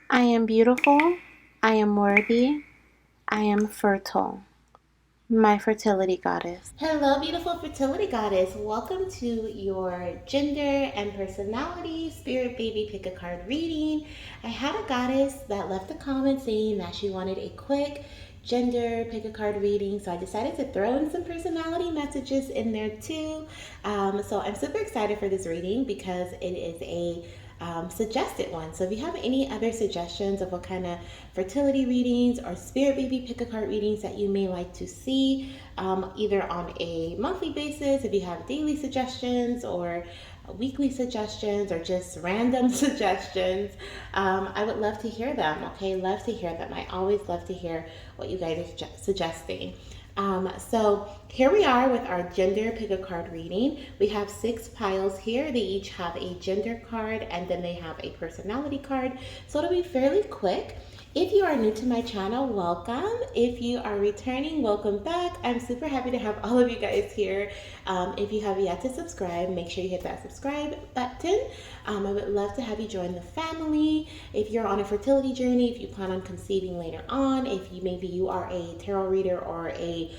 I am beautiful. I am worthy. I am fertile. My fertility goddess. Hello, beautiful fertility goddess. Welcome to your gender and personality spirit baby pick a card reading. I had a goddess that left a comment saying that she wanted a quick gender pick a card reading, so I decided to throw in some personality messages in there too. So I'm super excited for this reading because it is a suggested one. So if you have any other suggestions of what kind of fertility readings or spirit baby pick a card readings that you may like to see, either on a monthly basis, if you have daily suggestions or weekly suggestions or just random suggestions, I would love to hear them. Okay, love to hear them. I always love to hear what you guys are suggesting. So here we are with our gender pick a card reading. We have 6 piles here. They each have a gender card and then they have a personality card. So it'll be fairly quick. If you are new to my channel, welcome. If you are returning, welcome back. I'm super happy to have all of you guys here. If you have yet to subscribe, make sure you hit that subscribe button. I would love to have you join the family. If you're on a fertility journey, if you plan on conceiving later on, if you maybe you are a tarot reader or a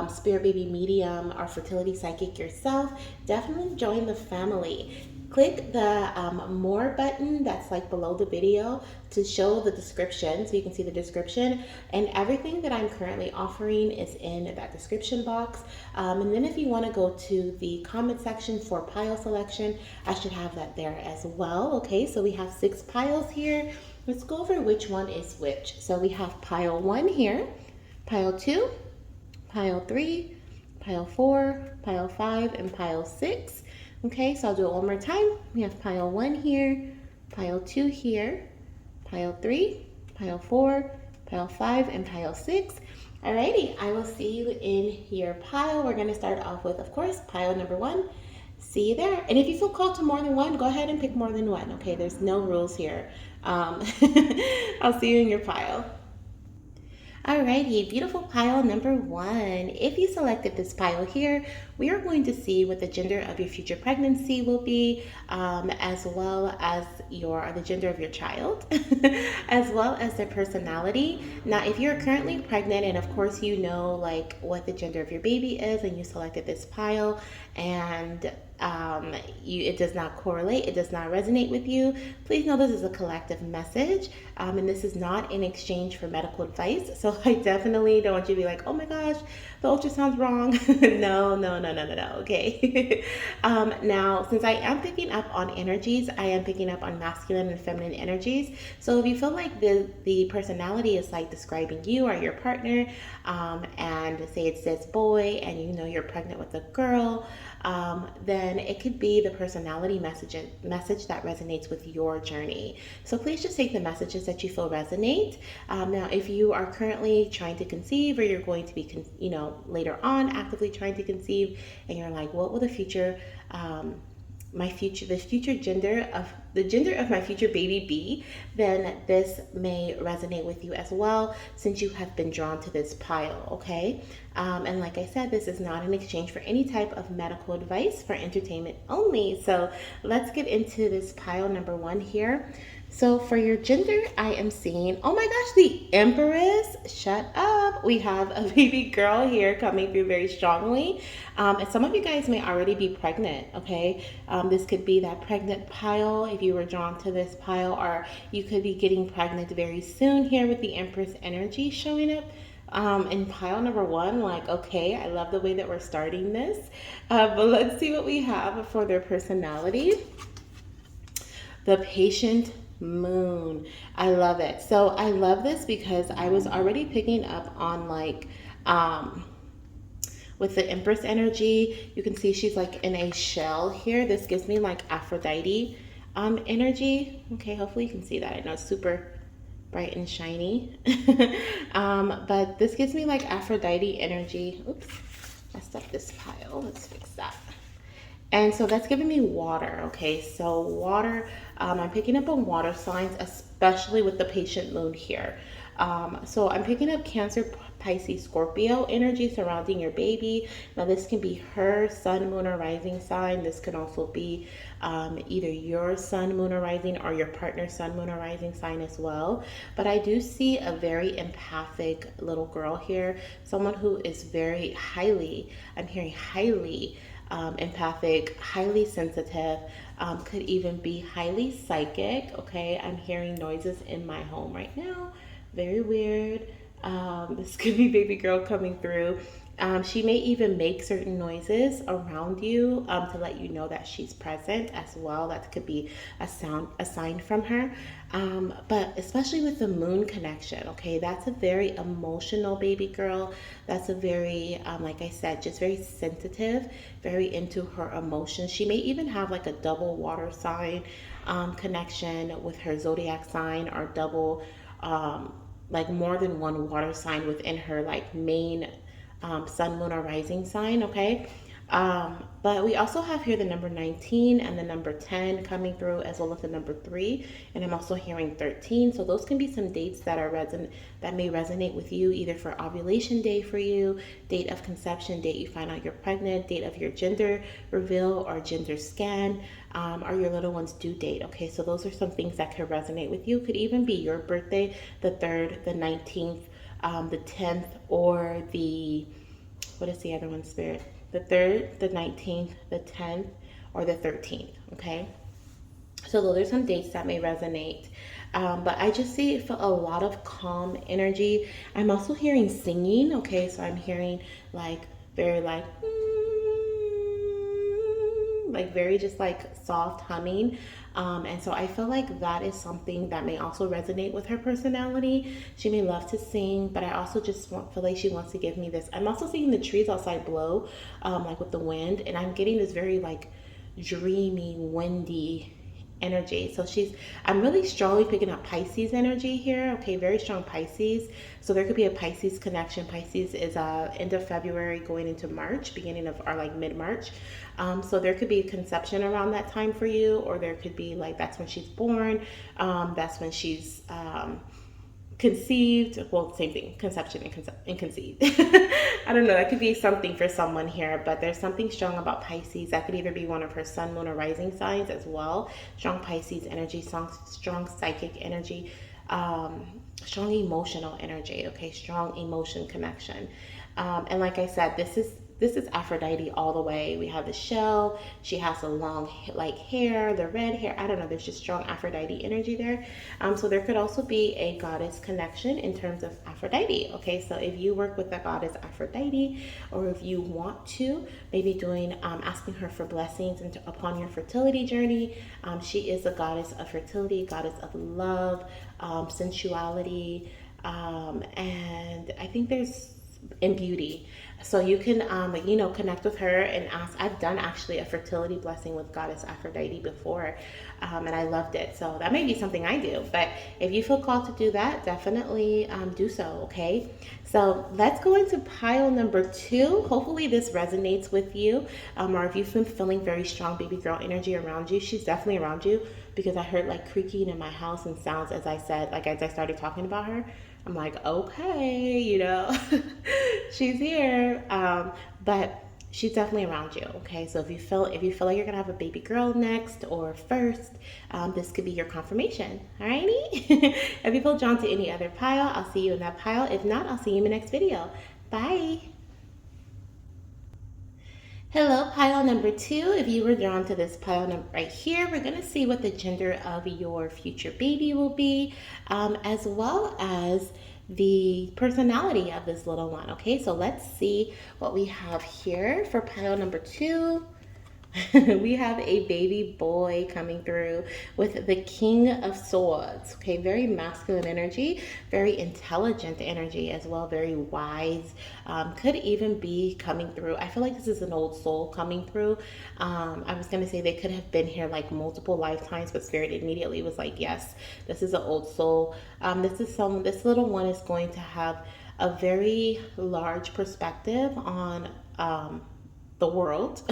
spirit baby medium or fertility psychic yourself, definitely join the family. Click the more button that's like below the video to show the description, so you can see the description, and everything that I'm currently offering is in that description box. And then if you want to go to the comment section for pile selection, I should have that there as well. Okay, so we have 6 piles here. Let's go over which one is which. So we have pile 1 here, pile 2, pile 3, pile 4, pile 5, and pile 6. Okay, so I'll do it one more time. We have pile 1 here, pile 2 here, pile 3, pile 4, pile 5, and pile 6. Alrighty, I will see you in your pile. We're going to start off with, of course, pile number 1. See you there. And if you feel called to more than one, go ahead and pick more than one. Okay, there's no rules here. I'll see you in your pile. Alrighty, beautiful pile number 1. If you selected this pile here, we are going to see what the gender of your future pregnancy will be, as well as the gender of your child, as well as their personality. Now, if you're currently pregnant and of course you know like what the gender of your baby is and you selected this pile and it does not correlate, it does not resonate with you, please know this is a collective message, and this is not in exchange for medical advice. So I definitely don't want you to be like, oh my gosh, the ultrasound's wrong. No. Okay. Now, since I am picking up on energies, I am picking up on masculine and feminine energies. So if you feel like the personality is like describing you or your partner, and say it says boy and you know you're pregnant with a girl, then it could be the personality message that resonates with your journey. So please just take the messages that you feel resonate. Now, if you are currently trying to conceive or you're going to be, later on actively trying to conceive, and you're like, what will the future the gender of my future baby be, then this may resonate with you as well, since you have been drawn to this pile. Okay, and like I said, this is not in exchange for any type of medical advice, for entertainment only. So let's get into this pile number 1 here. So for your gender, I am seeing, oh my gosh, the Empress. Shut up. We have a baby girl here coming through very strongly. And some of you guys may already be pregnant, okay? This could be that pregnant pile if you were drawn to this pile, or you could be getting pregnant very soon here with the Empress energy showing up. In pile number 1, like, okay, I love the way that we're starting this. But let's see what we have for their personality. The patient moon. I love it. So I love this because I was already picking up on like with the Empress energy. You can see she's like in a shell here. This gives me like Aphrodite energy. Okay, hopefully you can see that. I know it's super bright and shiny. But this gives me like Aphrodite energy. Oops, messed up this pile. Let's fix that. And so that's giving me water. Okay, so water, I'm picking up on water signs, especially with the patient moon here. So I'm picking up Cancer, Pisces, Scorpio energy surrounding your baby. Now this can be her sun, moon, or rising sign. This can also be either your sun, moon, or rising, or your partner's sun, moon, or rising sign as well. But I do see a very empathic little girl here, someone who is very highly, I'm hearing highly empathic, highly sensitive, could even be highly psychic. Okay, I'm hearing noises in my home right now. Very weird. This could be baby girl coming through. She may even make certain noises around you to let you know that she's present as well. That could be a sign from her. But especially with the moon connection, okay, that's a very emotional baby girl. That's a very, like I said, just very sensitive, very into her emotions. She may even have like a double water sign connection with her zodiac sign, or double, like more than one water sign within her like main sun, moon, or rising sign. Okay. But we also have here the number 19 and the number 10 coming through, as well as the number 3. And I'm also hearing 13. So those can be some dates that are that may resonate with you, either for ovulation day for you, date of conception, date you find out you're pregnant, date of your gender reveal or gender scan, or your little one's due date. Okay, so those are some things that could resonate with you. Could even be your birthday, the 3rd, the 19th, the 10th, or what is the other one, Spirit? The 3rd, the 19th, the 10th, or the 13th. Okay, so those are some dates that may resonate. But I just see a lot of calm energy. I'm also hearing singing. Okay, so I'm hearing like very like very just like soft humming. And so I feel like that is something that may also resonate with her personality. She may love to sing, but I also just feel like she wants to give me this. I'm also seeing the trees outside blow, like with the wind, and I'm getting this very like dreamy, windy energy. So I'm really strongly picking up Pisces energy here. Okay, very strong Pisces. So there could be a Pisces connection. Pisces is end of February going into March, beginning of, or like mid-March. So there could be a conception around that time for you, or there could be like that's when she's born. That's when she's conceived. Well, same thing, conception and conceived. I don't know, that could be something for someone here, but there's something strong about Pisces. That could either be one of her sun, moon, or rising signs as well. Strong Pisces energy, strong psychic energy, strong emotional energy. Okay, strong emotion connection. And like I said, this is Aphrodite all the way. We have the shell. She has the long like hair, the red hair. I don't know. There's just strong Aphrodite energy there. So there could also be a goddess connection in terms of Aphrodite. Okay, so if you work with the goddess Aphrodite, or if you want to, maybe doing asking her for blessings upon your fertility journey. She is a goddess of fertility, goddess of love, sensuality, and I think there's in beauty. So you can connect with her and ask. I've done actually a fertility blessing with goddess Aphrodite before, and I loved it. So that may be something I do, but if you feel called to do that, definitely do so. Okay, so let's go into pile number 2. Hopefully this resonates with you, or if you've been feeling very strong baby girl energy around you, she's definitely around you, because I heard like creaking in my house and sounds as I started talking about her. I'm like, okay, she's here. But she's definitely around you. Okay, so if you feel like you're gonna have a baby girl next or first, this could be your confirmation. Alrighty. If you feel drawn to any other pile, I'll see you in that pile. If not, I'll see you in the next video. Bye. Hello, pile number 2. If you were drawn to this pile number right here, we're going to see what the gender of your future baby will be, as well as the personality of this little one. Okay, so let's see what we have here for pile number 2. We have a baby boy coming through with the King of Swords. Okay, very masculine energy, very intelligent energy as well, very wise. Could even be coming through. I feel like this is an old soul coming through. I was going to say they could have been here like multiple lifetimes, but Spirit immediately was like, yes, this is an old soul. This little one is going to have a very large perspective on the world,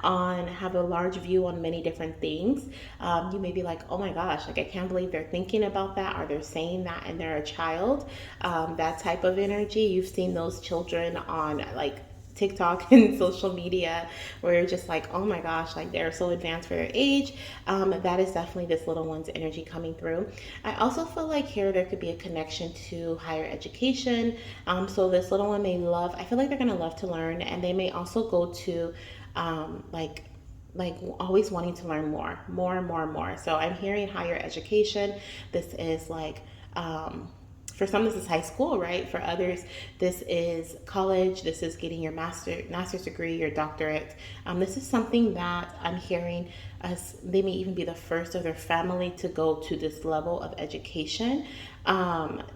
have a large view on many different things. You may be like, oh my gosh, like I can't believe they're thinking about that, or they're saying that, and they're a child. That type of energy, you've seen those children on like TikTok and social media where you're just like, oh my gosh, like they're so advanced for their age. That is definitely this little one's energy coming through. I also feel like here there could be a connection to higher education. So this little one may love, I feel like they're going to love to learn, and they may also go to like always wanting to learn more and more and more. So I'm hearing higher education. This is like, for some, this is high school, right? For others, this is college. This is getting your master's degree, your doctorate. This is something that I'm hearing as they may even be the first of their family to go to this level of education.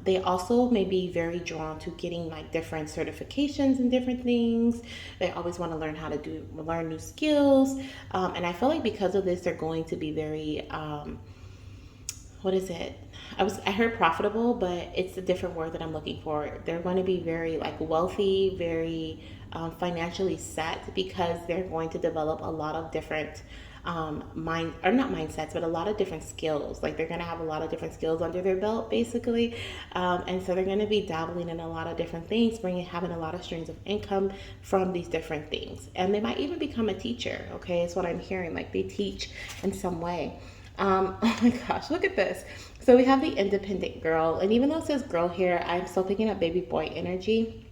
They also may be very drawn to getting like different certifications and different things. They always want to learn how to learn new skills. And I feel like because of this, they're going to be very, what is it? I heard profitable, but it's a different word that I'm looking for. They're going to be very like wealthy, very financially set, because they're going to develop a lot of different not mindsets, but a lot of different skills. Like they're going to have a lot of different skills under their belt, basically, and so they're going to be dabbling in a lot of different things, having a lot of streams of income from these different things, and they might even become a teacher. Okay, it's what I'm hearing. Like they teach in some way. Oh my gosh, look at this. So we have the independent girl, and even though it says girl here, I'm still picking up baby boy energy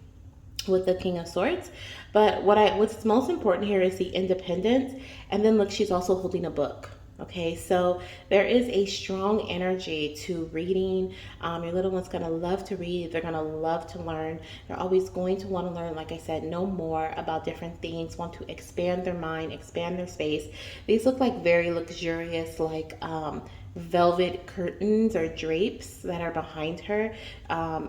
with the King of Swords. But what's most important here is the independence. And then look, she's also holding a book. Okay, so there is a strong energy to reading. Your little one's going to love to read. They're going to love to learn. They're always going to want to learn, like I said, know more about different things, want to expand their mind, expand their space. These look like very luxurious, like velvet curtains or drapes that are behind her.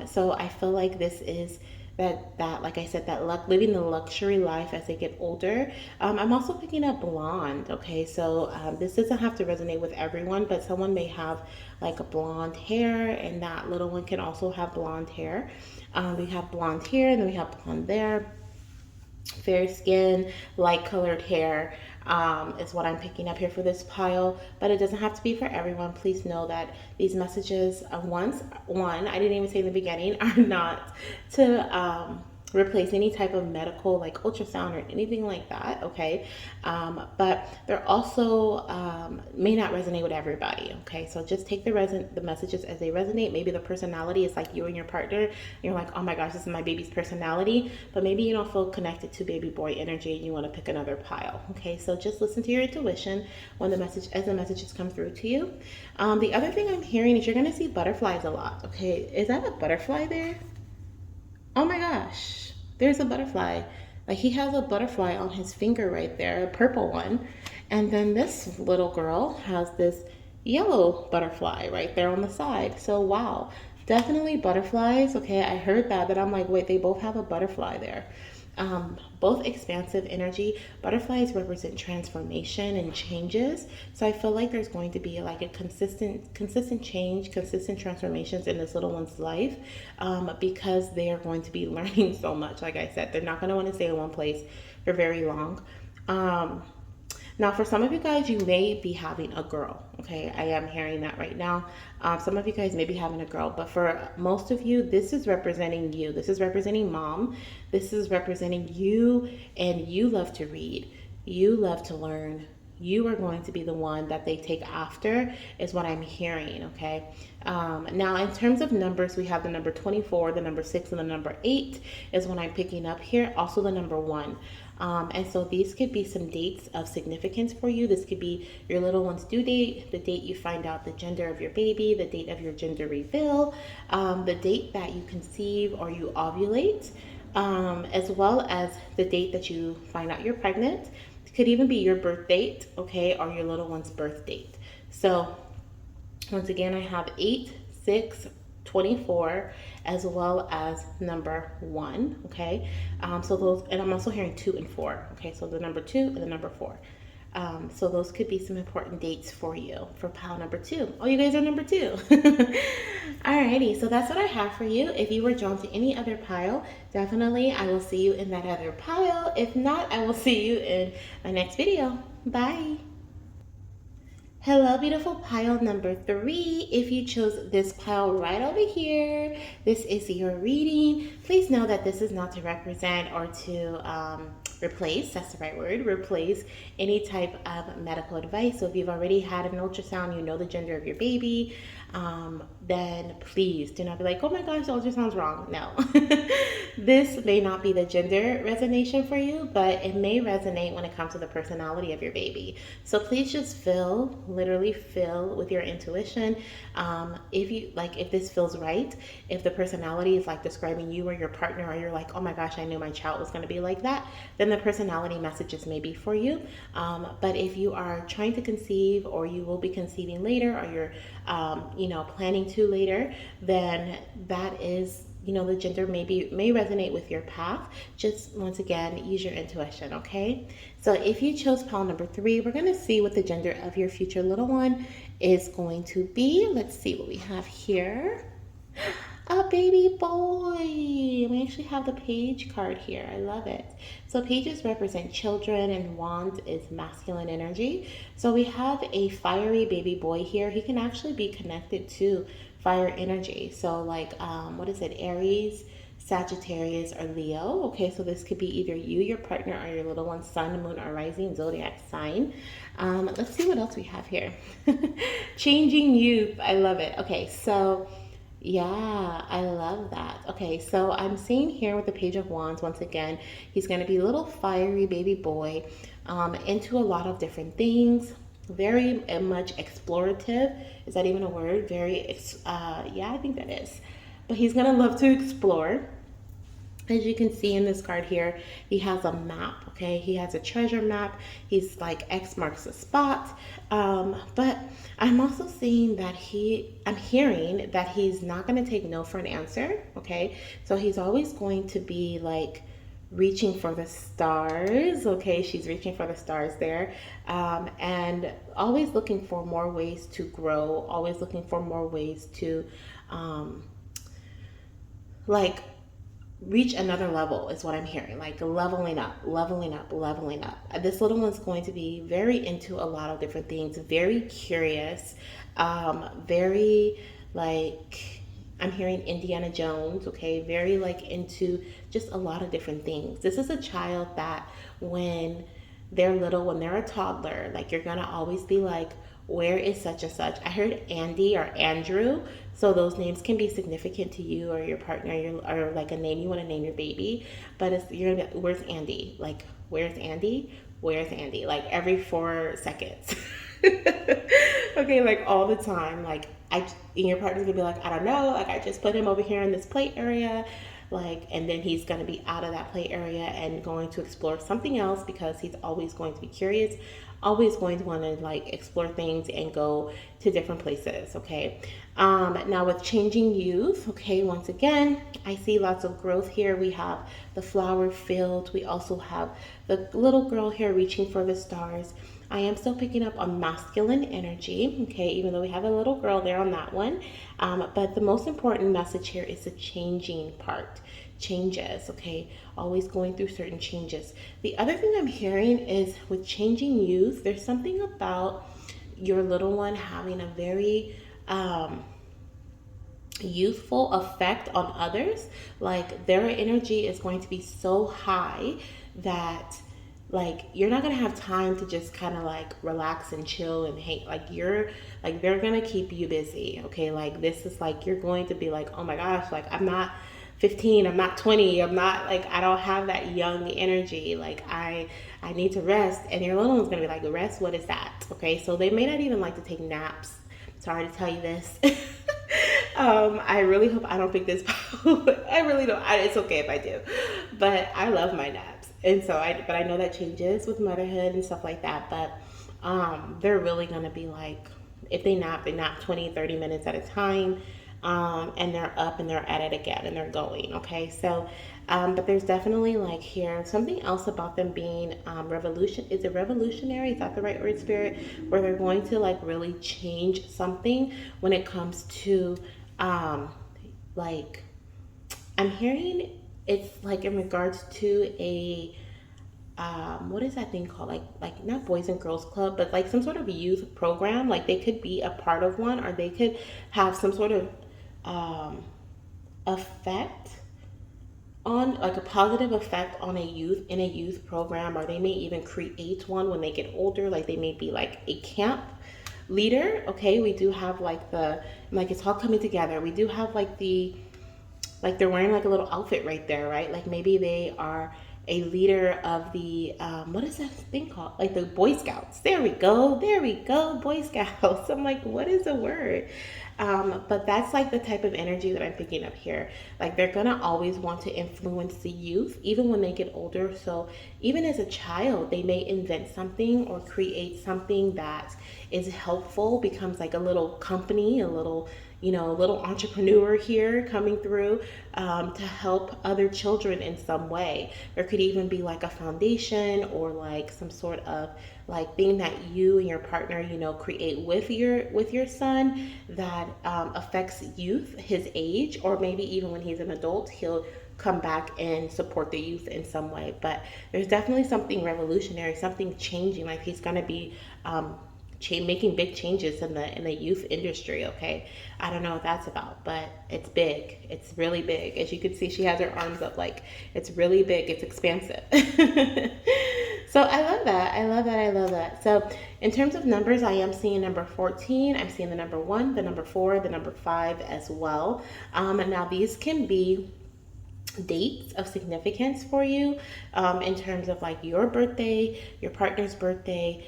So I feel like this is that like I said, that living the luxury life as they get older. I'm also picking up blonde. Okay, so this doesn't have to resonate with everyone, but someone may have like a blonde hair, and that little one can also have blonde hair. We have blonde here, and then we have blonde there. Fair skin, light colored hair is what I'm picking up here for this pile, but it doesn't have to be for everyone. Please know that these messages, I didn't even say in the beginning, are not to replace any type of medical like ultrasound or anything like that. Okay, but they're also may not resonate with everybody. Okay, so just take the messages as they resonate. Maybe the personality is like you and your partner, and you're like, oh my gosh, this is my baby's personality, but maybe you don't feel connected to baby boy energy and you want to pick another pile. Okay, so just listen to your intuition when the messages come through to you. The other thing I'm hearing is you're going to see butterflies a lot. Okay, is that a butterfly there? Oh my gosh, there's a butterfly. Like he has a butterfly on his finger right there, a purple one. And then this little girl has this yellow butterfly right there on the side. So wow, definitely butterflies. Okay, I heard that, but I'm like, wait, they both have a butterfly there. Both expansive energy. Butterflies represent transformation and changes. So I feel like there's going to be like a consistent change, consistent transformations in this little one's life, because they are going to be learning so much. Like I said, they're not going to want to stay in one place for very long. Now, for some of you guys, you may be having a girl. Okay, I am hearing that right now. Some of you guys may be having a girl, but for most of you, this is representing you. This is representing mom. This is representing you, and you love to read. You love to learn. You are going to be the one that they take after, is what I'm hearing. Okay. Now, in terms of numbers, we have the number 24, the number 6, and the number 8 is what I'm picking up here. Also, the number 1. And so these could be some dates of significance for you. This could be your little one's due date, the date you find out the gender of your baby, the date of your gender reveal, the date that you conceive or you ovulate, as well as the date that you find out you're pregnant. It could even be your birth date, okay, or your little one's birth date. So once again, I have 8, 6, 24, as well as number 1. Okay, so those, and I'm also hearing 2 and 4. Okay, so the number 2 and the number 4. So those could be some important dates for you for pile number 2. Oh, you guys are number 2. Alrighty, so that's what I have for you. If you were drawn to any other pile, definitely I will see you in that other pile. If not, I will see you in my next video. Bye. Hello, beautiful pile number 3. If you chose this pile right over here, this is your reading. Please know that this is not to represent or to replace, that's the right word, replace any type of medical advice. So if you've already had an ultrasound, you know the gender of your baby, then please do not be like, oh my gosh, the ultrasound's wrong. No. This may not be the gender resonation for you, but it may resonate when it comes to the personality of your baby. So please just feel, literally feel with your intuition. If this feels right, if the personality is like describing you or your partner, or you're like, oh my gosh, I knew my child was going to be like that, then the personality messages may be for you. But if you are trying to conceive, or you will be conceiving later, or you're, planning to later, then that is, the gender may resonate with your path. Just once again, use your intuition, okay? So if you chose pile number 3, we're going to see what the gender of your future little one is going to be. Let's see what we have here. A baby boy. We actually have the page card here. I love it. So pages represent children, and wand is masculine energy. So we have a fiery baby boy here. He can actually be connected to fire energy. So like, what is it? Aries, Sagittarius, or Leo. Okay, so this could be either you, your partner, or your little one's sun, moon, or rising zodiac sign. Let's see what else we have here. Changing youth. I love it. Okay, so yeah, I love that. Okay, so I'm seeing here with the Page of Wands, once again, he's going to be a little fiery baby boy, into a lot of different things, very much explorative. Is that even a word? Yeah, I think that is. But he's going to love to explore. As you can see in this card here, he has a map, okay? He has a treasure map. He's like X marks the spot. But I'm also seeing that I'm hearing that he's not going to take no for an answer, okay? So he's always going to be like reaching for the stars, okay? She's reaching for the stars there. And always looking for more ways to grow, always looking for more ways to, like, reach another level is what I'm hearing, like leveling up, leveling up, leveling up. This little one's going to be very into a lot of different things, very curious, very like, I'm hearing Indiana Jones, okay, very like into just a lot of different things. This is a child that when they're little, when they're a toddler, like you're gonna always be like, where is such and such? I heard Andy or Andrew. So those names can be significant to you or your partner, or like a name you want to name your baby. But you're gonna be, where's Andy? Like, where's Andy? Where's Andy? Like every 4 seconds. Okay, like all the time. Like and your partner's gonna be like, I don't know. Like I just put him over here in this play area. Like, and then he's going to be out of that play area and going to explore something else, because he's always going to be curious, always going to want to like explore things and go to different places. Okay. Now with changing youth, okay, once again, I see lots of growth here. We have the flower field. We also have the little girl here reaching for the stars. I am still picking up on masculine energy, okay, even though we have a little girl there on that one. But the most important message here is the changing part. Changes, okay, always going through certain changes. The other thing I'm hearing is with changing youth, there's something about your little one having a very youthful effect on others. Like their energy is going to be so high that like you're not gonna have time to just kind of like relax and chill and hang. Like they're gonna keep you busy, okay? Like this is like you're going to be like, oh my gosh, like I'm not 15, I'm not 20, I'm not like, I don't have that young energy. Like I need to rest. And your little one's gonna be like, rest, what is that? Okay, so they may not even like to take naps. Sorry to tell you this. I really hope I don't pick this I really don't. It's okay if I do, but I love my naps. And so but I know that changes with motherhood and stuff like that. But they're really gonna be like, if they nap 20, 30 minutes at a time. And they're up and they're at it again and they're going. Okay, so but there's definitely like here something else about them being is it revolutionary? Is that the right word, spirit? Where they're going to like really change something when it comes to like, I'm hearing it's like in regards to what is that thing called? Like not Boys and Girls Club, but like some sort of youth program. Like they could be a part of one, or they could have some sort of um, effect on, like a positive effect on a youth in a youth program, or they may even create one when they get older. Like they may be like a camp leader. Okay, we do have like it's all coming together. We do have like they're wearing like a little outfit right there, right? Like maybe they are a leader of the what is that thing called? Like the Boy Scouts. There we go, Boy Scouts. I'm like, what is the word? But that's like the type of energy that I'm picking up here. Like they're gonna always want to influence the youth, even when they get older. So even as a child, they may invent something or create something that is helpful, becomes like a little company, a little entrepreneur here coming through to help other children in some way. There could even be like a foundation or like some sort of like thing that you and your partner, create with your son that affects youth his age, or maybe even when he's an adult, he'll come back and support the youth in some way. But there's definitely something revolutionary, something changing. Like he's going to be making big changes in the youth industry. Okay, I don't know what that's about, but it's big. It's really big. As you can see, she has her arms up, like it's really big. It's expansive. So I love that. I love that. I love that. So in terms of numbers, I am seeing number 14. I'm seeing the number 1, the number 4, the number 5 as well. And now these can be dates of significance for you in terms of like your birthday, your partner's birthday.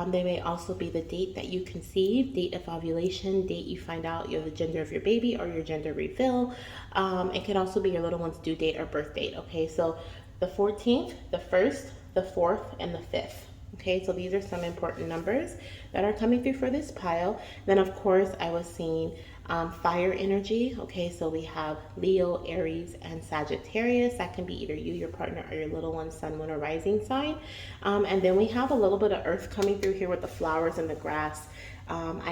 They may also be the date that you conceive, date of ovulation, date you find out you're the gender of your baby or your gender reveal. It could also be your little one's due date or birth date. Okay, so the 14th, the 1st, the 4th, and the 5th. Okay, so these are some important numbers that are coming through for this pile. Then, of course, I was seeing fire energy. Okay, so we have Leo, Aries, and Sagittarius. That can be either you, your partner, or your little one's sun, moon, or rising sign. And then we have a little bit of earth coming through here with the flowers and the grass. I'm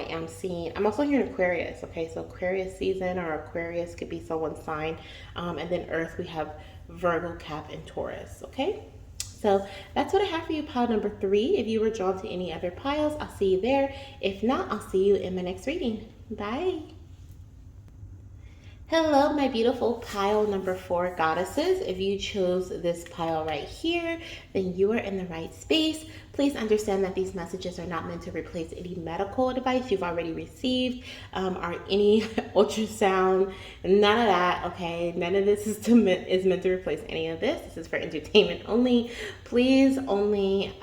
also hearing Aquarius. Okay, so Aquarius season or Aquarius could be someone's sign. And then earth, we have Virgo, Cap, and Taurus. Okay. So that's what I have for you, pile number 3. If you were drawn to any other piles, I'll see you there. If not, I'll see you in my next reading. Bye. Hello, my beautiful pile number 4 goddesses. If you chose this pile right here, then you are in the right space. Please understand that these messages are not meant to replace any medical advice you've already received or any ultrasound, none of that, okay? None of this is meant to replace any of this. This is for entertainment only. Please only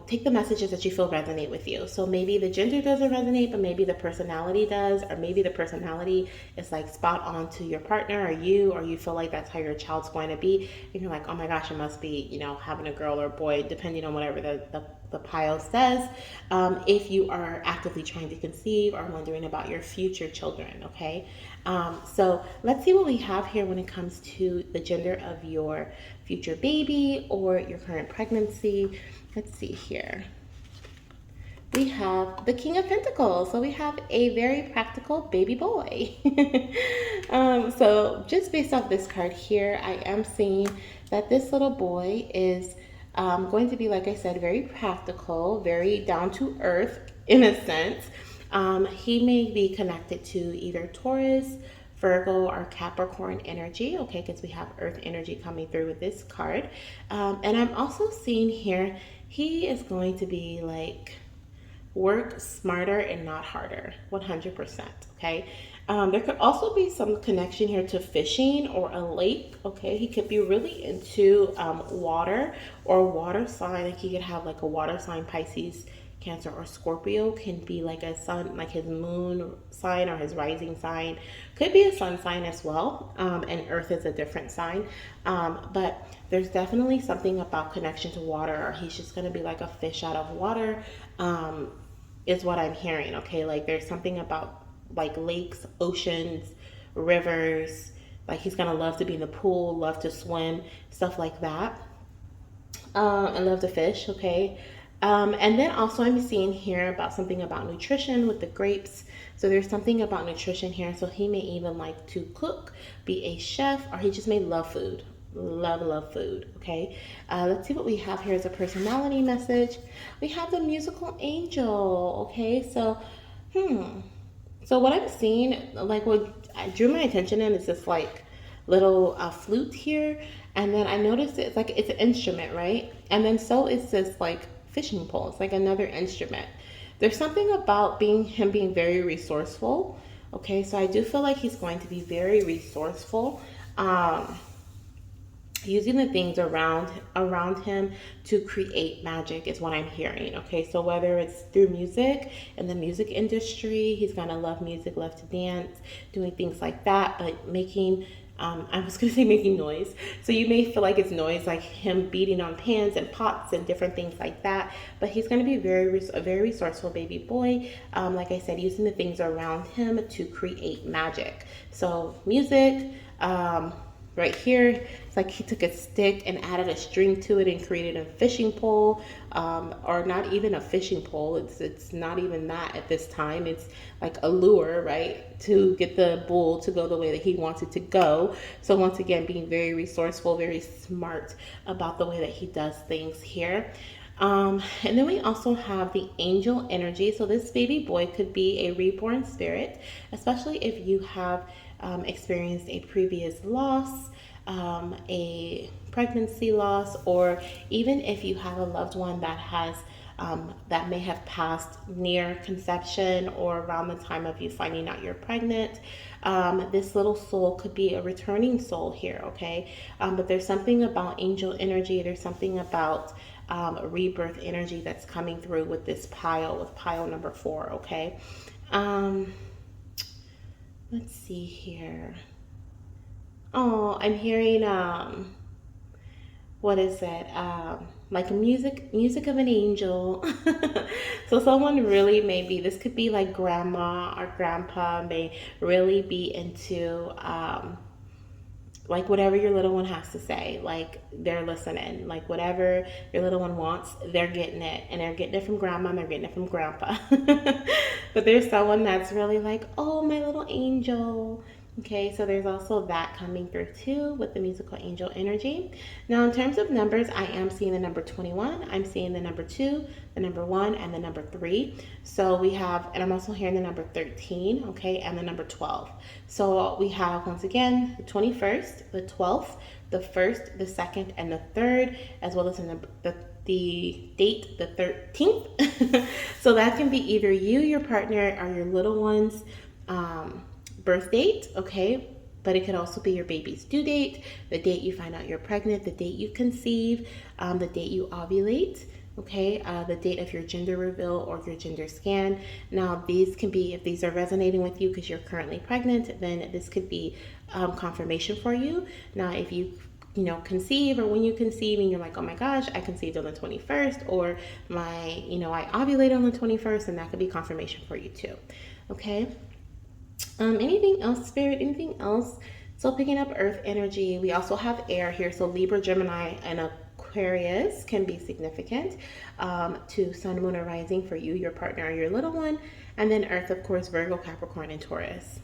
take the messages that you feel resonate with you. So maybe the gender doesn't resonate, but maybe the personality does, or maybe the personality is like spot on to your partner or you feel like that's how your child's going to be. And you're like, oh my gosh, it must be, having a girl or a boy, depending on whatever the pile says. If you are actively trying to conceive or wondering about your future children, okay? So let's see what we have here when it comes to the gender of your future baby or your current pregnancy. Let's see here. We have the King of Pentacles. So we have a very practical baby boy. So just based off this card here, I am seeing that this little boy is going to be, like I said, very practical, very down to earth in a sense. He may be connected to either Taurus, Virgo, or Capricorn energy, okay, because we have earth energy coming through with this card. And I'm also seeing here, he is going to be like, work smarter and not harder, 100%, okay? There could also be some connection here to fishing or a lake, okay? He could be really into water or water sign. Like he could have like a water sign, Pisces, Cancer, or Scorpio. Can be like a sun, like his moon sign or his rising sign. Could be a sun sign as well, and earth is a different sign. But there's definitely something about connection to water, or he's just going to be like a fish out of water, is what I'm hearing, okay? Like there's something about like lakes, oceans, rivers, like he's going to love to be in the pool, love to swim, stuff like that, and love to fish, okay? And then also I'm seeing here about something about nutrition with the grapes. So there's something about nutrition here. So he may even like to cook, be a chef, or he just may love food. love food. Okay, let's see what we have here as a personality message. We have the musical angel. Okay, so so what I'm seeing, like what drew my attention in, is this like little flute here, and then I noticed it's like it's an instrument, right? And then so is this like fishing pole. It's like another instrument. There's something about being very resourceful. Okay, so I do feel like he's going to be very resourceful. Um, Using the things around him to create magic is what I'm hearing. Okay, so whether it's through music in the music industry, he's gonna love music, love to dance, doing things like that, but making I was gonna say making noise. So you may feel like it's noise, like him beating on pans and pots and different things like that. But he's gonna be a very resourceful baby boy. Like I said, using the things around him to create magic. So music. Right here, it's like he took a stick and added a string to it and created a fishing pole, or not even a fishing pole. It's not even that at this time. It's like a lure, right, to get the bull to go the way that he wants it to go. So once again, being very resourceful, very smart about the way that he does things here. And then we also have the angel energy. So this baby boy could be a reborn spirit, especially if you have experienced a previous loss, a pregnancy loss, or even if you have a loved one that has that may have passed near conception or around the time of you finding out you're pregnant. This little soul could be a returning soul here, okay? But there's something about angel energy. There's something about rebirth energy that's coming through with this pile, with pile number 4, okay? Let's see here. Oh, I'm hearing what is it? Like music of an angel. So someone really maybe this could be like grandma or grandpa may really be into like whatever your little one has to say, like they're listening, like whatever your little one wants, they're getting it, and they're getting it from grandma and they're getting it from grandpa. But there's someone that's really like, oh, my little angel. Okay, so there's also that coming through too with the musical angel energy. Now, in terms of numbers, I am seeing the number 21. I'm seeing the number 2, the number 1, and the number 3. So we have, and I'm also hearing the number 13, okay, and the number 12. So we have, once again, the 21st, the 12th, the 1st, the 2nd, and the 3rd, as well as the date, the 13th. So that can be either you, your partner, or your little one's birth date, okay? But it could also be your baby's due date, the date you find out you're pregnant, the date you conceive, the date you ovulate, okay? The date of your gender reveal or your gender scan. Now, these can be, if these are resonating with you because you're currently pregnant, then this could be confirmation for you. Now, if you conceive, or when you conceive and you're like, oh my gosh, I conceived on the 21st, or I ovulate on the 21st, and that could be confirmation for you too, okay? Anything else, Spirit? Anything else? So picking up earth energy, we also have air here. So Libra, Gemini, and Aquarius can be significant to sun, moon, or rising for you, your partner, or your little one. And then earth, of course, Virgo, Capricorn, and Taurus.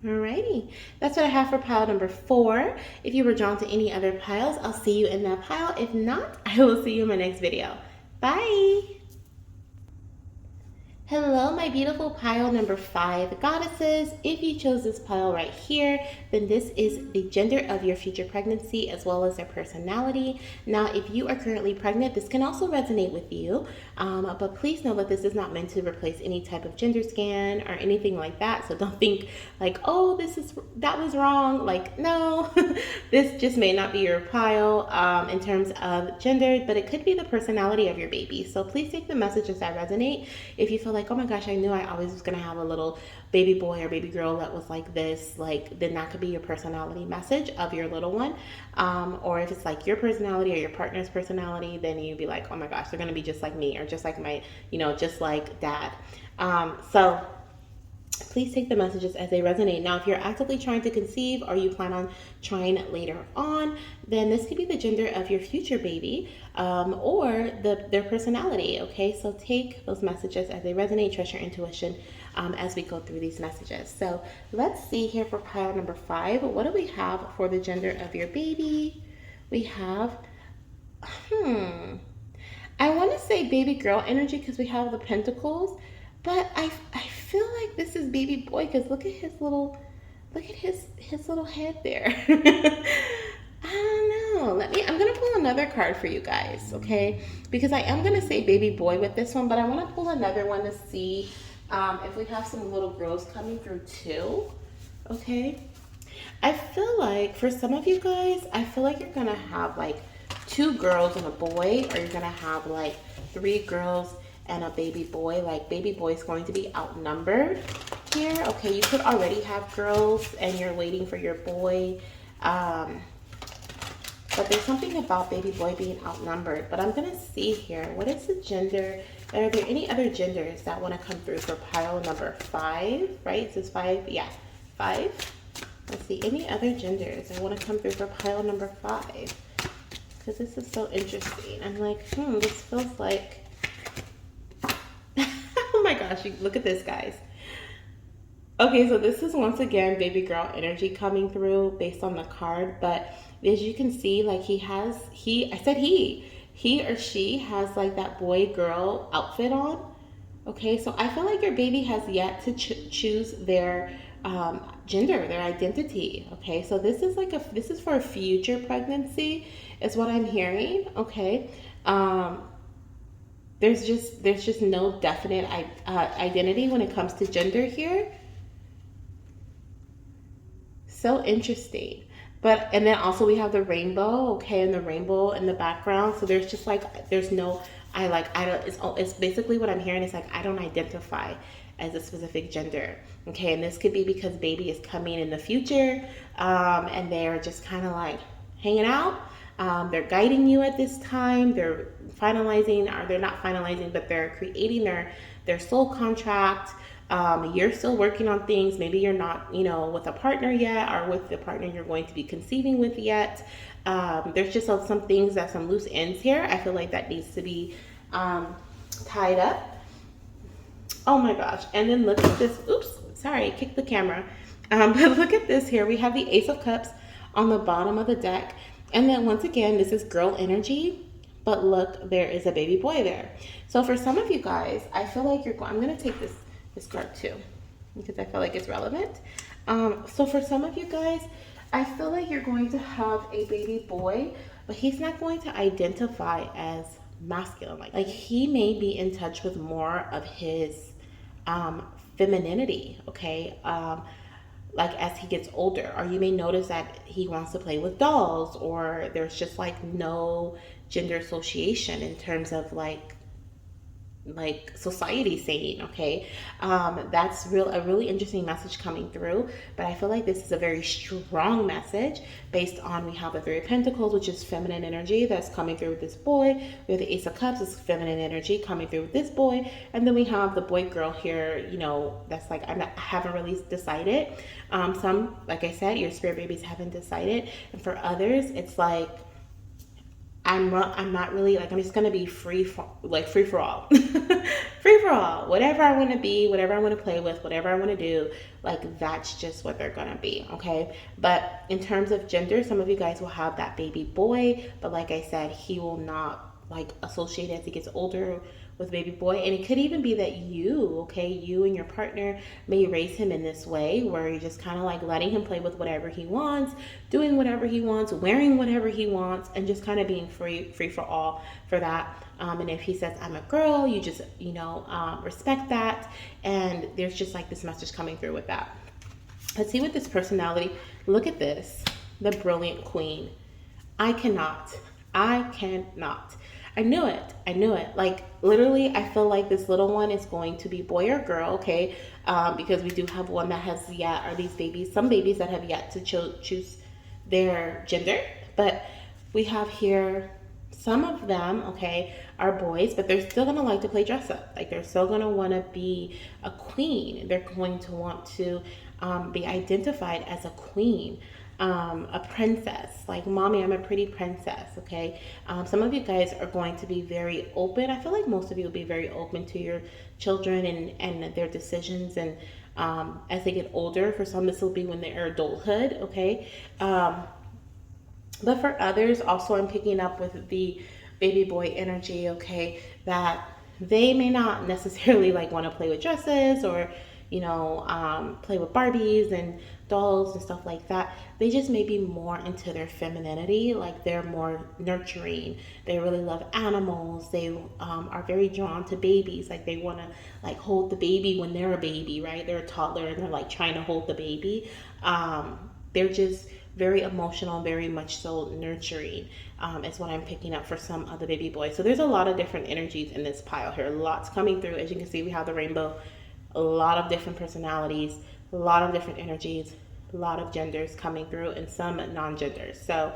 Alrighty, that's what I have for pile number 4. If you were drawn to any other piles, I'll see you in that pile. If not, I will see you in my next video. Bye! Hello, my beautiful pile number 5 goddesses. If you chose this pile right here, then this is the gender of your future pregnancy as well as their personality. Now, if you are currently pregnant, this can also resonate with you, but please know that this is not meant to replace any type of gender scan or anything like that. So don't think like, oh, that was wrong. Like, no, this just may not be your pile in terms of gender, but it could be the personality of your baby. So please take the messages that resonate. If you feel like, oh my gosh, I knew I always was gonna have a little baby boy or baby girl that was like this, like, then that could be your personality message of your little one. Or if it's like your personality or your partner's personality, then you'd be like, oh my gosh, they're gonna be just like me, or just like my, just like dad. So please take the messages as they resonate. Now, if you're actively trying to conceive or you plan on trying later on, then this could be the gender of your future baby, or their personality, okay? So take those messages as they resonate, trust your intuition as we go through these messages. So let's see here for pile number 5. What do we have for the gender of your baby? We have, hmm, I want to say baby girl energy because we have the pentacles, but I feel like this is baby boy because look at his little head there. I don't know. I'm gonna pull another card for you guys, okay? Because I am gonna say baby boy with this one, but I want to pull another one to see if we have some little girls coming through too. Okay. I feel like for some of you guys, I feel like you're gonna have like two girls and a boy, or you're gonna have like three girls and a baby boy. Like baby boy is going to be outnumbered here. Okay, you could already have girls and you're waiting for your boy. But there's something about baby boy being outnumbered. But I'm gonna see here, what is the gender? Are there any other genders that want to come through for pile number 5? Right? Is this 5? Yeah, 5. Let's see, any other genders that want to come through for pile number 5? Because this is so interesting. I'm like, this feels like, oh my gosh, look at this, guys. Okay, so this is once again baby girl energy coming through based on the card, but as you can see, like he or she has like that boy girl outfit on. Okay, so I feel like your baby has yet to choose their gender, their identity. Okay, so this is for a future pregnancy, is what I'm hearing. Okay, there's just no definite identity when it comes to gender here. So interesting. But and then also we have the rainbow, okay, and the rainbow in the background. So there's just like there's no I don't it's basically what I'm hearing is like I don't identify as a specific gender. Okay, and this could be because baby is coming in the future, and they're just kind of like hanging out. They're guiding you at this time. They're finalizing, or they're not finalizing, but they're creating their soul contract. You're still working on things. Maybe you're not, with a partner yet, or with the partner you're going to be conceiving with yet. There's just some things some loose ends here. I feel like that needs to be tied up. Oh my gosh. And then look at this. Oops, sorry, kicked the camera. But look at this here. We have the Ace of Cups on the bottom of the deck. And then once again, this is girl energy. But look, there is a baby boy there. So for some of you guys, I feel like I'm going to take this card too, because I feel like it's relevant. So for some of you guys, I feel like you're going to have a baby boy, but he's not going to identify as masculine. Like he may be in touch with more of his femininity, okay? Like as he gets older, or you may notice that he wants to play with dolls, or there's just like no gender association in terms of like society saying, okay. That's a really interesting message coming through, but I feel like this is a very strong message based on, we have the Three of Pentacles, which is feminine energy that's coming through with this boy. We have the Ace of Cups, is feminine energy coming through with this boy, and then we have the boy girl here, that's like I haven't really decided. Some, like I said, your spirit babies haven't decided, and for others it's like I'm not really like, I'm just gonna be free for all, free for all. Whatever I want to be, whatever I want to play with, whatever I want to do, like that's just what they're gonna be. Okay, but in terms of gender, some of you guys will have that baby boy, but like I said, he will not like associate as he gets older with baby boy. And it could even be that you and your partner may raise him in this way, where you're just kind of like letting him play with whatever he wants, doing whatever he wants, wearing whatever he wants, and just kind of being free for all for that. And if he says I'm a girl, you just respect that. And there's just like this message coming through with that. Let's see with this personality. Look at this, the brilliant queen. I cannot. I knew it. Like literally, I feel like this little one is going to be boy or girl, okay? Because we do have one that has some babies that have yet to choose their gender. But we have here some of them, okay, are boys, but they're still gonna like to play dress up. Like they're still gonna want to be a queen. They're going to want to be identified as a queen. A princess, like mommy, I'm a pretty princess. Okay, some of you guys are going to be very open. I feel like most of you will be very open to your children and their decisions, and as they get older. For some, this will be when they're adulthood. Okay, But for others, also I'm picking up with the baby boy energy, okay, that they may not necessarily like want to play with dresses or, play with Barbies and dolls and stuff like that. They just may be more into their femininity, like they're more nurturing. They really love animals. They are very drawn to babies. Like they want to like hold the baby when they're a baby, right? They're a toddler and they're like trying to hold the baby. They're just very emotional, very much so nurturing, is what I'm picking up for some of the baby boys. So there's a lot of different energies in this pile here. Lots coming through. As you can see, we have the rainbow, a lot of different personalities, a lot of different energies, a lot of genders coming through, and some non-genders. So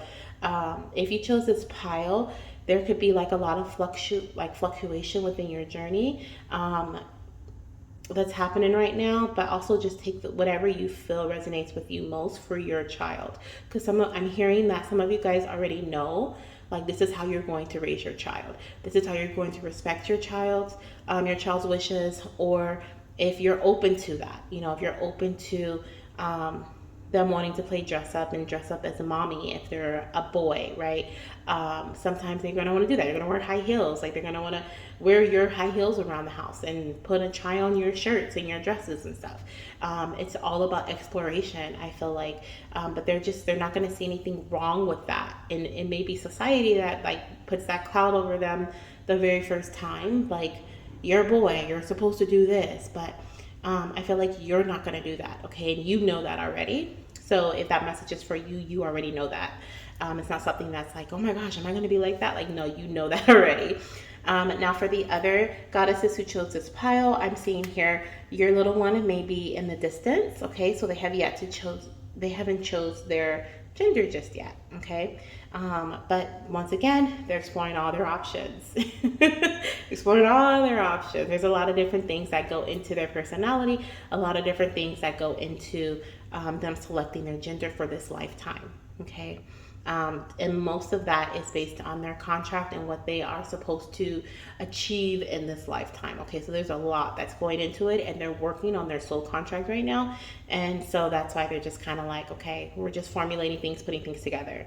if you chose this pile, there could be like a lot of fluctuation within your journey. That's happening right now, but also just take whatever you feel resonates with you most for your child. Because I'm hearing that some of you guys already know, like this is how you're going to raise your child. This is how you're going to respect your child's wishes, or if you're open to that, if you're open to them wanting to play dress up and dress up as a mommy if they're a boy, right? Sometimes they're going to want to do that. They're going to wear high heels. Like they're going to want to wear your high heels around the house and try on your shirts and your dresses and stuff. It's all about exploration, I feel like. But they're not going to see anything wrong with that. And it may be society that like puts that cloud over them the very first time. Like, you're a boy, you're supposed to do this. But I feel like you're not going to do that, okay? And you know that already. So if that message is for you, you already know that. It's not something that's like, oh my gosh, am I going to be like that? Like, no, you know that already. Now for the other goddesses who chose this pile, I'm seeing here your little one may be in the distance, okay? So they haven't chose their gender just yet, okay? But once again, they're exploring all their options. Exploring all their options. There's a lot of different things that go into their personality, a lot of different things that go into them selecting their gender for this lifetime, okay? And most of that is based on their contract and what they are supposed to achieve in this lifetime. Okay, so there's a lot that's going into it, and they're working on their soul contract right now. And so that's why they're just kind of like, okay, we're just formulating things, putting things together.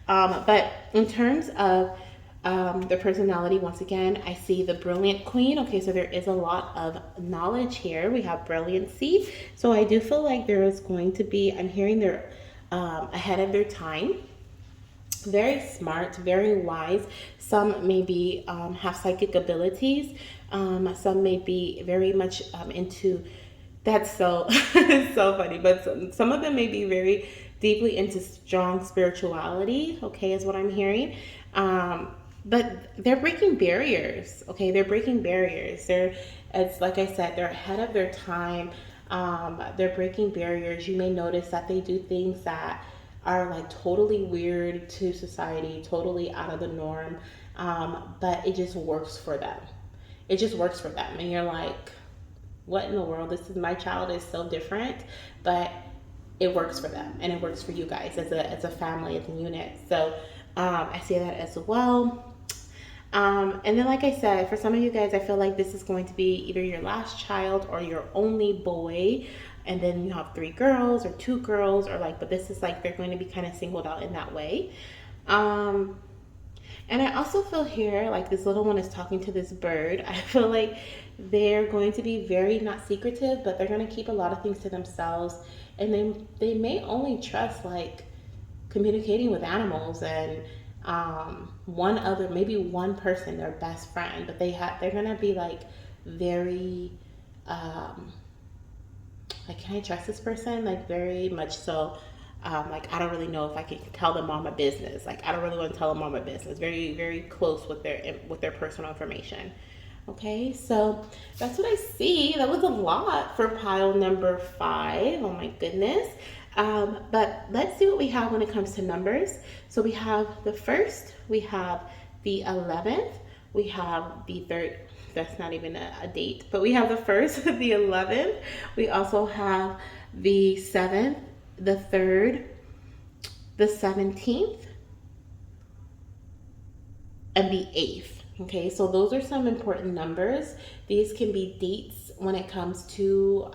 But in terms of their personality, once again, I see the brilliant queen. Okay, so there is a lot of knowledge here. We have brilliancy. So I do feel like there is going to be, I'm hearing they're ahead of their time, very smart, very wise. Some maybe have psychic abilities. Some may be very much into, that's so so funny, but some of them may be very deeply into strong spirituality, okay, is what I'm hearing. But they're breaking barriers, okay? They're breaking barriers. It's like I said, they're ahead of their time. They're breaking barriers. You may notice that they do things that are like totally weird to society, totally out of the norm, but it just works for them. It just works for them. And you're like, what in the world? My child is so different, but it works for them, and it works for you guys as a family, as a unit. So I see that as well. And then, like I said, for some of you guys, I feel like this is going to be either your last child or your only boy. And then you have 3 girls or 2 girls, or like, but this is like they're going to be kind of singled out in that way. And I also feel here like this little one is talking to this bird. I feel like they're going to be very not secretive, but they're going to keep a lot of things to themselves. And they may only trust like communicating with animals and maybe one person, their best friend, but they're gonna be like very like, can I trust this person? Like very much so. Like I don't really know if I can tell them all my business. Like I don't really want to tell them all my business. Very, very close with their personal information. Okay, so that's what I see. That was a lot for pile number 5. Oh my goodness. But let's see what we have when it comes to numbers. So we have the 1st, we have the 11th, we have the 3rd. That's not even a date, but we have the 1st, the 11th. We also have the 7th, the 3rd, the 17th, and the 8th. Okay, so those are some important numbers. These can be dates when it comes to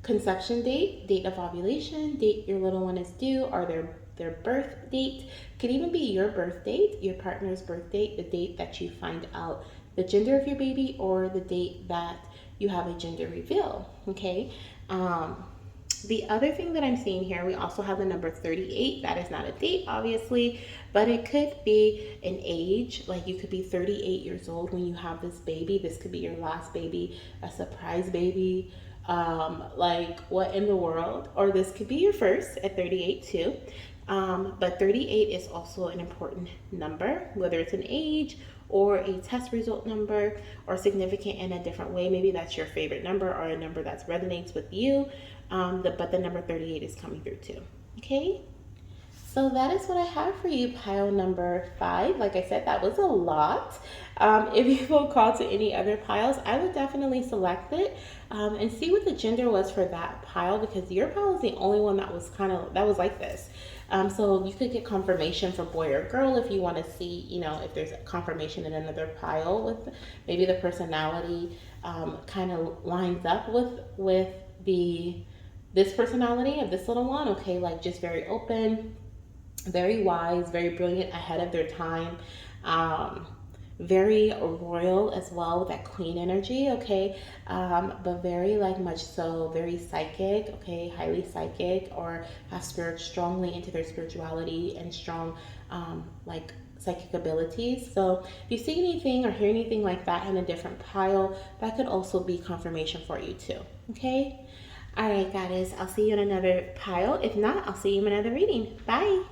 conception date of ovulation, date your little one is due, or their their birth date. Could even be your birth date, your partner's birth date, the date that you find out the gender of your baby, or the date that you have a gender reveal. Okay. The other thing that I'm seeing here, we also have the number 38. That is not a date, obviously, but it could be an age. Like you could be 38 years old when you have this baby. This could be your last baby, a surprise baby. Like what in the world? Or this could be your first at 38 too. But 38 is also an important number, whether it's an age or a test result number or significant in a different way. Maybe that's your favorite number or a number that resonates with you. But the number 38 is coming through too. Okay? So that is what I have for you, pile number 5. Like I said, that was a lot. If you feel called to any other piles, I would definitely select it and see what the gender was for that pile, because your pile is the only one that was that was like this. So you could get confirmation for boy or girl if you want to see, if there's a confirmation in another pile with maybe the personality kind of lines up with this personality of this little one. Okay, like just very open, very wise, very brilliant, ahead of their time, very royal as well with that queen energy. Okay, but very like much so very psychic. Okay, highly psychic, or have strongly into their spirituality and strong like psychic abilities. So if you see anything or hear anything like that in a different pile, that could also be confirmation for you too. Okay. All right, goddess, I'll see you in another pile. If not, I'll see you in another reading. Bye.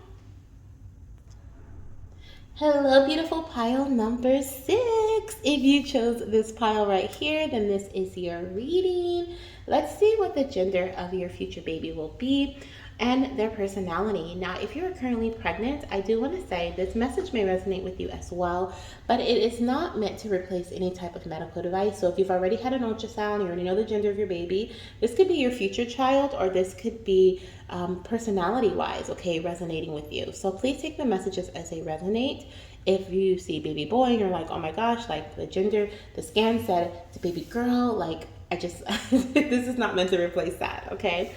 Hello, beautiful pile number 6. If you chose this pile right here, then this is your reading. Let's see what the gender of your future baby will be and their personality. Now, if you're currently pregnant, I do want to say this message may resonate with you as well, but it is not meant to replace any type of medical device. So if you've already had an ultrasound, you already know the gender of your baby, this could be your future child, or this could be personality wise, okay, resonating with you. So please take the messages as they resonate. If you see baby boy and you're like, oh my gosh, like the gender, the scan said it's a baby girl, like I just, this is not meant to replace that, okay?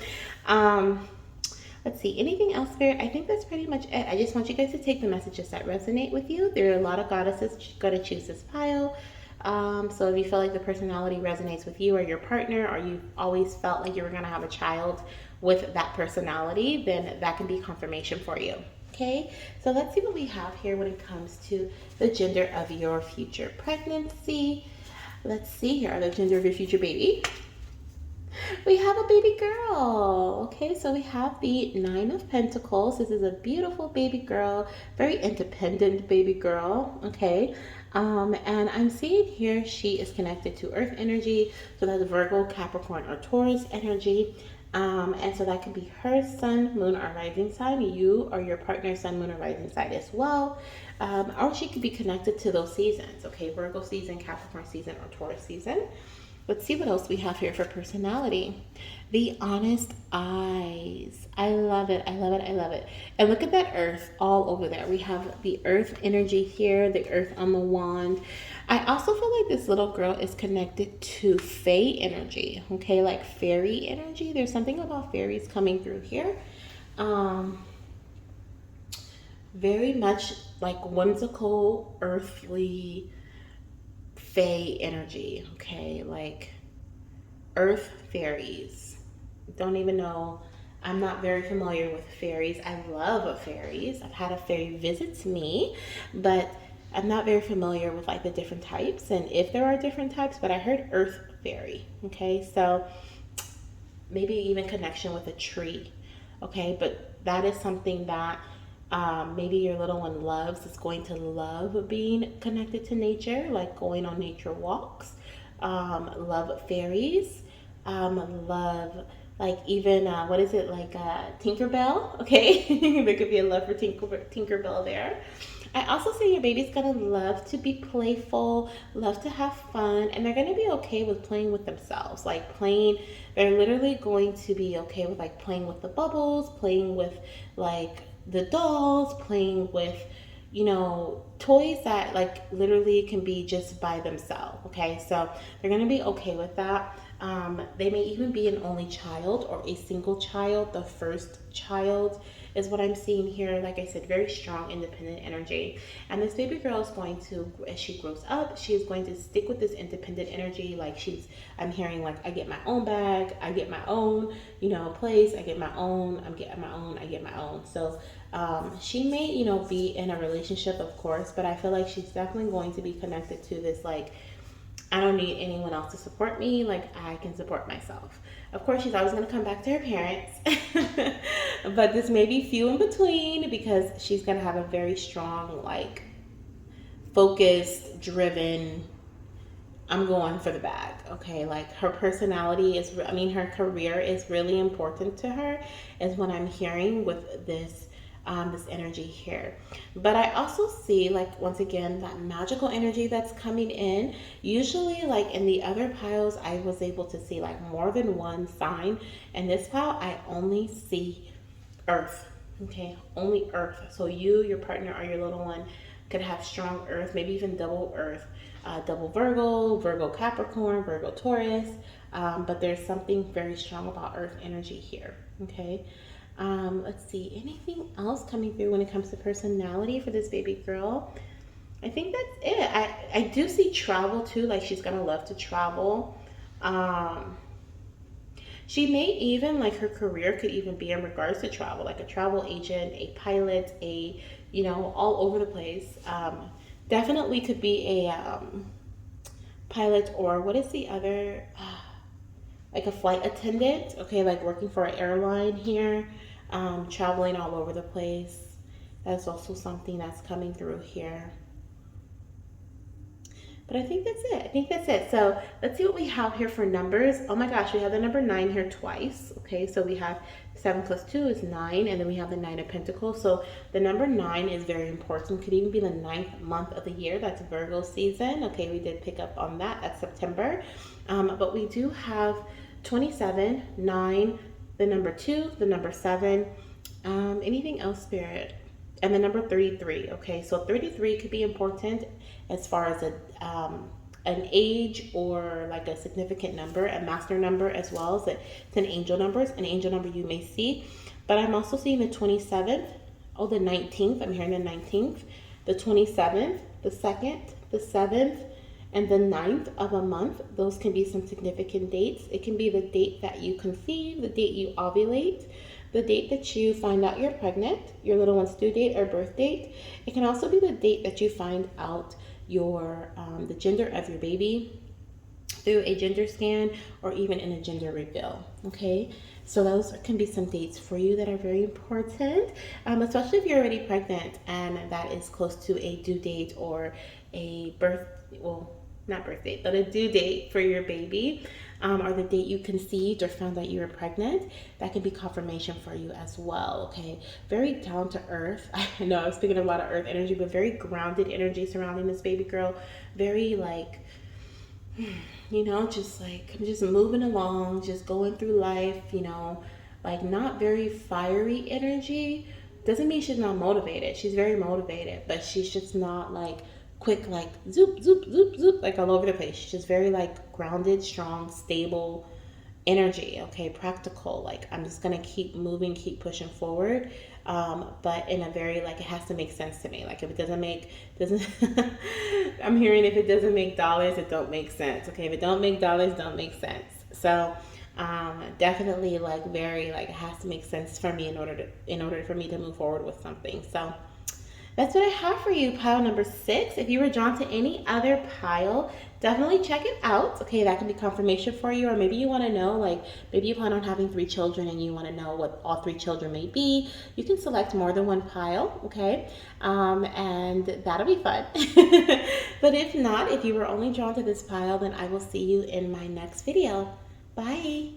Let's see, anything else, Spirit? I think that's pretty much it. I just want you guys to take the messages that resonate with you. There are a lot of goddesses going to choose this pile. So if you feel like the personality resonates with you or your partner, or you always felt like you were going to have a child with that personality, then that can be confirmation for you. Okay, so let's see what we have here when it comes to the gender of your future pregnancy. Let's see here, the gender of your future baby. We have a baby girl. Okay, so we have the 9 of Pentacles. This is a beautiful baby girl, very independent baby girl. Okay, and I'm seeing here she is connected to Earth energy, so that's Virgo, Capricorn, or Taurus energy. And so that could be her sun, moon, or rising sign, you or your partner's sun, moon, or rising sign as well. Or she could be connected to those seasons. Okay, Virgo season, Capricorn season, or Taurus season. Let's see what else we have here for personality. The honest eyes. I love it. I love it. I love it. And look at that earth all over there. We have the earth energy here, the earth on the wand. I also feel like this little girl is connected to fae energy. Okay, like fairy energy. There's something about fairies coming through here. Very much like whimsical, earthly, fae energy, okay, like earth fairies. Don't even know, I'm not very familiar with fairies. I love fairies. I've had a fairy visit me, but I'm not very familiar with like the different types and if there are different types, but I heard earth fairy. Okay, so maybe even connection with a tree. Okay, but that is something that maybe your little one loves, is going to love being connected to nature, like going on nature walks. Love fairies. Love like even what is it, like Tinkerbell? Okay, there could be a love for Tinkerbell there. I also say your baby's gonna love to be playful, love to have fun, and they're gonna be okay with playing with themselves. Like playing, they're literally going to be okay with like playing with the bubbles, playing with like the dolls, playing with, you know, toys that like literally can be just by themselves. Okay, so they're gonna be okay with that. They may even be an only child or a single child. The first child is what I'm seeing here. Like I said, very strong, independent energy. And this baby girl is going to, as she grows up, she is going to stick with this independent energy. Like I'm hearing like, I get my own bag, I get my own, place, I get my own, I'm getting my own, I get my own. So she may, be in a relationship, of course, but I feel like she's definitely going to be connected to this, like, I don't need anyone else to support me. Like, I can support myself. Of course, she's always going to come back to her parents. But this may be few in between because she's going to have a very strong, like, focused, driven, I'm going for the bag. Okay. Like, her personality is, her career is really important to her, is what I'm hearing with this energy here. But I also see, like, once again, that magical energy that's coming in. Usually, like in the other piles, I was able to see like more than one sign. In this pile, I only see earth. Okay, only earth. So you, your partner, or your little one could have strong earth, maybe even double earth, double Virgo, Virgo Capricorn, Virgo Taurus. But there's something very strong about earth energy here. Okay. Let's see, anything else coming through when it comes to personality for this baby girl? I think that's it. I do see travel too, like she's gonna love to travel. She may even, like, her career could even be in regards to travel, like a travel agent, a pilot, all over the place. Definitely could be a pilot, or what is the other, like a flight attendant, okay, like working for an airline here, traveling all over the place. That's also something that's coming through here. But I think that's it. I think that's it. So let's see what we have here for numbers. Oh my gosh, we have the number 9 here twice. Okay, so we have 7 plus 2 is 9, and then we have the 9 of Pentacles. So the number 9 is very important. Could even be the 9th month of the year. That's Virgo season. Okay, we did pick up on that. That's September. But we do have 27, 9, the number 2, the number 7. Anything else, Spirit? And the number 33. Okay, so 33 could be important as far as an age, or like a significant number, a master number, as well as it's an angel number you may see. But I'm also seeing the 27th, the 19th. I'm hearing the 19th, the 27th, the 2nd, the 7th, and the 9th of a month. Those can be some significant dates. It can be the date that you conceive, the date you ovulate, the date that you find out you're pregnant, your little one's due date or birth date. It can also be the date that you find out the gender of your baby through a gender scan, or even in a gender reveal. Okay, so those can be some dates for you that are very important, especially if you're already pregnant and that is close to a due date, or a not birth date, but a due date for your baby, or the date you conceived or found that you were pregnant. That can be confirmation for you as well. Okay, very down to earth. I know I was speaking of a lot of earth energy, but very grounded energy surrounding this baby girl. Very like, just like, I'm just moving along, just going through life, like not very fiery energy. Doesn't mean she's not motivated. She's very motivated, but she's just not like quick, like zoop, zoop, zoop, zoop, like all over the place. She's just very like grounded, strong, stable energy. Okay, practical. Like, I'm just gonna keep moving, keep pushing forward. But in a very, like, it has to make sense to me. Like, if it doesn't I'm hearing, if it doesn't make dollars, it don't make sense. Okay, if it don't make dollars, don't make sense. So definitely, like, very, like, it has to make sense for me in order for me to move forward with something. So that's what I have for you, pile number 6. If you were drawn to any other pile, definitely check it out. Okay, that can be confirmation for you. Or maybe you want to know, like, maybe you plan on having 3 children and you want to know what all 3 children may be. You can select more than one pile, okay? And that'll be fun. But if not, if you were only drawn to this pile, then I will see you in my next video. Bye.